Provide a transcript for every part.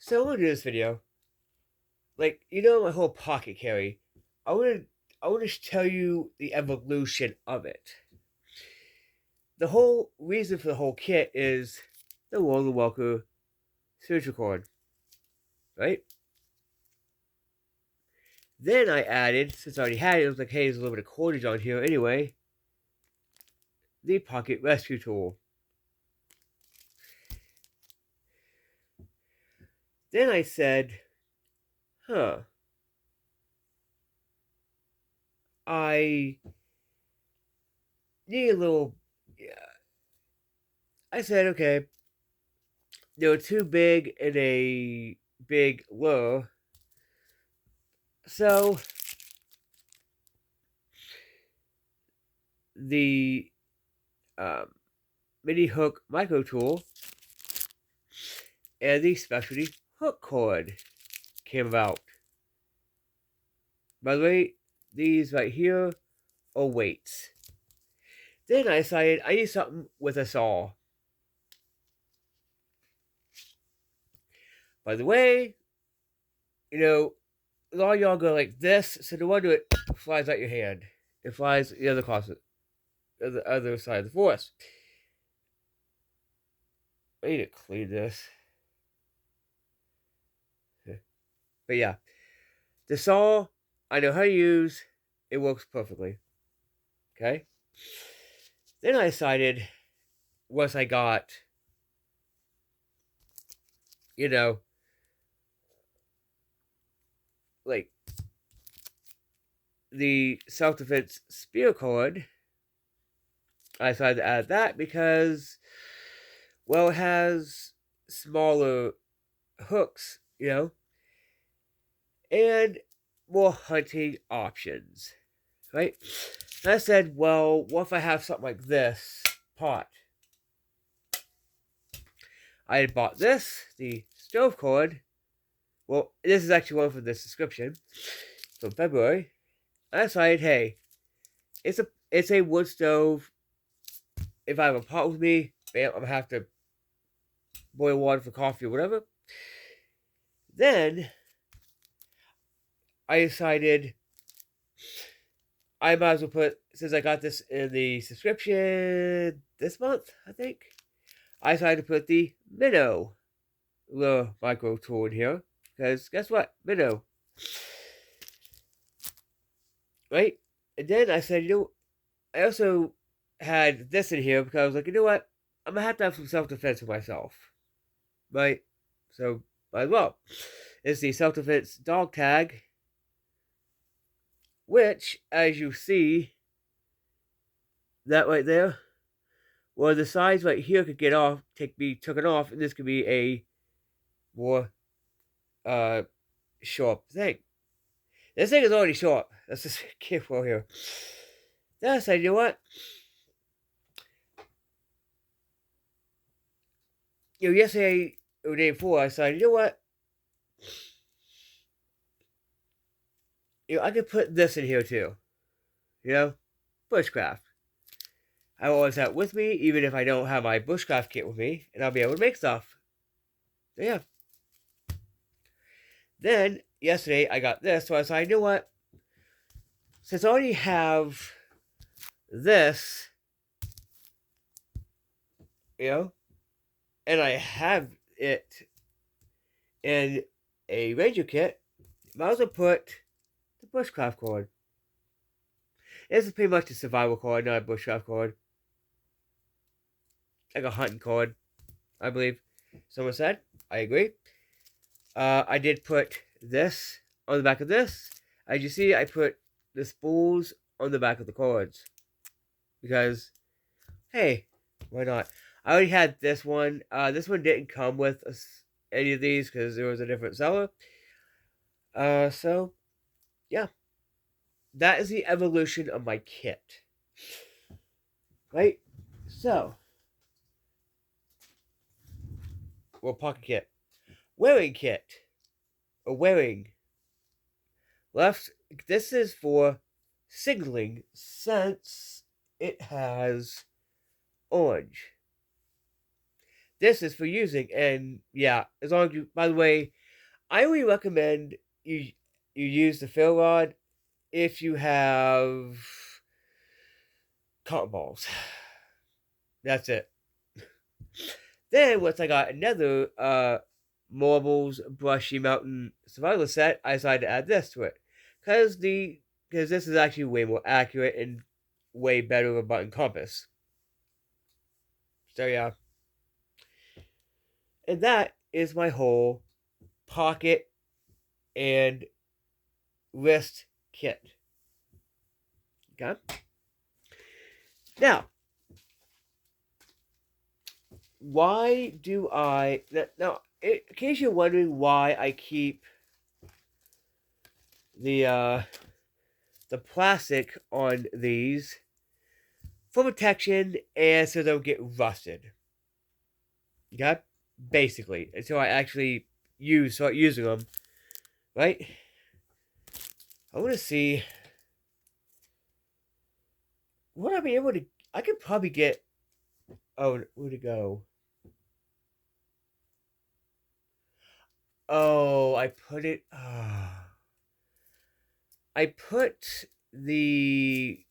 So I want to do this video. My whole pocket carry. I want to I want to tell you the evolution of it. The whole reason for the whole kit is the World Walker surgical cord, right? Then I added, since I already had it, I was like, hey, there's a little bit of cordage on here anyway. The pocket rescue tool. Then I said, huh, I need a little. Yeah. I said, okay, they were too big in a big lure. So the um, mini hook micro tool and the specialty hook cord came about. By the way, these right here are weights. Then I decided I need something with a saw. By the way, a lot of y'all go like this, so no wonder it flies out your hand. It flies the other closet, the other side of the forest. I need to clean this. But yeah, the saw I know how to use. It works perfectly. Okay. Then I decided once I got, you know, like the self defense spear cord, I decided to add that because, well, it has smaller hooks, and more hunting options, right? And I said, well, what if I have something like this pot? I had bought this, the stove cord. Well, this is actually one from this description from February. I decided, hey, it's a wood stove. If I have a pot with me, bam, I'm gonna have to boil water for coffee or whatever. Then I decided I might as well put, since I got this in the subscription this month, I think, I decided to put the Minnow little micro tool in here. Because guess what? Minnow. Right? And then I said, I also had this in here because I was like, you know what? I'm going to have some self defense for myself. Right? So, might as well. It's the self defense dog tag, which, as you see, that right there, well, the sides right here could be taken off, and this could be a more sharp thing. This thing is already sharp. Let's just careful here. Then I said, you know what? Yesterday or the day before, I said, you know what? I could put this in here too. Bushcraft. I will always have it with me, even if I don't have my bushcraft kit with me, and I'll be able to make stuff. So yeah. Then yesterday I got this, so I decided, you know what? Since I already have this, and I have it in a Ranger kit, might as well put the bushcraft cord. This is pretty much a survival cord, not a bushcraft cord. Like a hunting cord, I believe someone said. I agree. I did put this on the back of this. As you see, I put the spools on the back of the cords. Because, hey, why not? I already had this one. This one didn't come with any of these because there was a different seller. So, yeah. That is the evolution of my kit. Right? So, well, pocket kit. Wearing kit. Or wearing. Left. This is for signaling since it has orange. this is for using. And yeah, as long as you, by the way, I only recommend you use the fill rod if you have cotton balls. That's it. Then once I got another Marbles Brushy Mountain Survival set, I decided to add this to it. Because this is actually way more accurate and way better of a button compass. So yeah. And that is my whole pocket and wrist kit. Okay? Now, why do I... Now, in case you're wondering why I keep the plastic on these, for protection and so they don't get rusted. Okay? Basically, until I actually start using them. Right? I want to see... Would I be able to... I could probably get... Oh, where'd it go? Oh, I put it... I put the...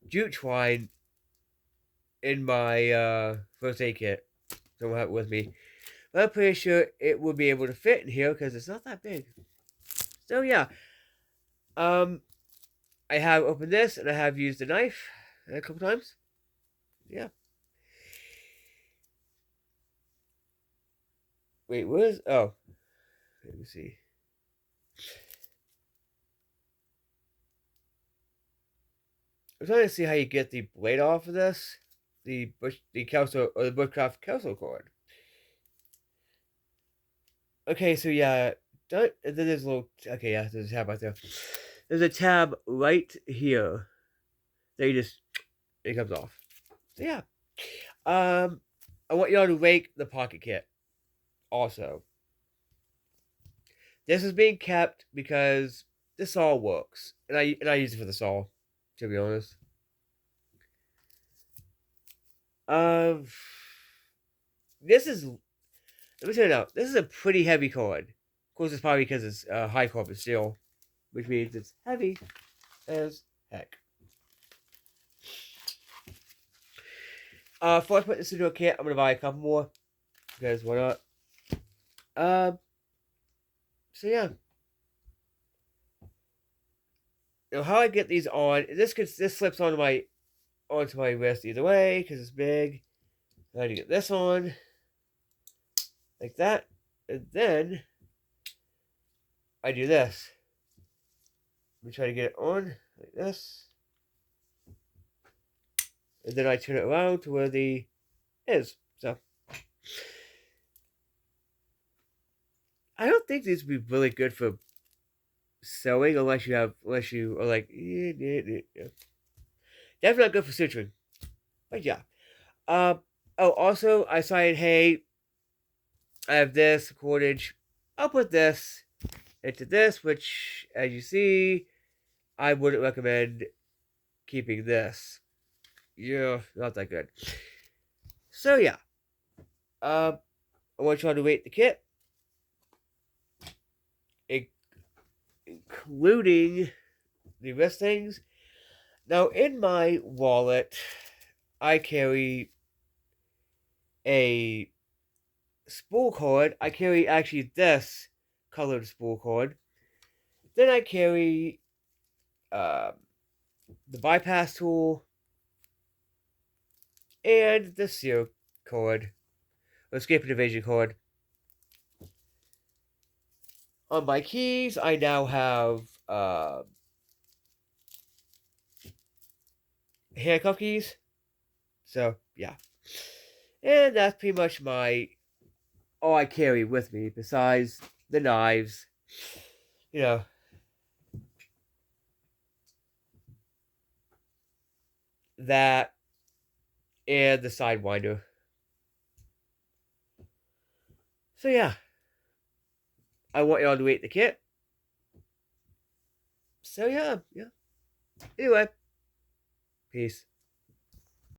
jute twine in my first aid kit. Don't have it with me. But I'm pretty sure it will be able to fit in here because it's not that big. So yeah. I have opened this and I have used the knife a couple times. Yeah. Wait, where is... Oh. Let me see. I'm trying to see how you get the blade off of this. The Kelso, or the Bushcraft Kelso cord. Okay, so yeah. And then there's a little... Okay, yeah, there's a tab right there. There's a tab right here. That you just... It comes off. So yeah. I want y'all to rake the pocket kit. Also. This is being kept because the saw works. And I use it for the saw, to be honest. This is... Let me tell you now. This is a pretty heavy cord. Of course, it's probably because it's high carbon steel. Which means it's heavy as heck. Before I put this into a kit, I'm going to buy a couple more. Because why not? So yeah. Now how I get these on, this slips onto my wrist either way, because it's big. I had to get this on. Like that. And then I do this. Let me try to get it on like this. And then I turn it around to where the is. So I don't think these would be really good for sewing unless you are like definitely not good for suturing. But yeah. Oh, also I decided, hey, I have this cordage. I'll put this into this, which, as you see, I wouldn't recommend keeping this. Yeah, not that good. So yeah. I want y'all to rate the kit, including the wrist things. Now, in my wallet, I carry a spool cord. I carry actually this colored spool cord. Then I carry the bypass tool and the seal cord, or escape and evasion cord. On my keys, I now have handcuff keys. So yeah, and that's pretty much all I carry with me, besides the knives. You know, that and the Sidewinder. So yeah, I want y'all to rate the kit. So yeah. Anyway, peace.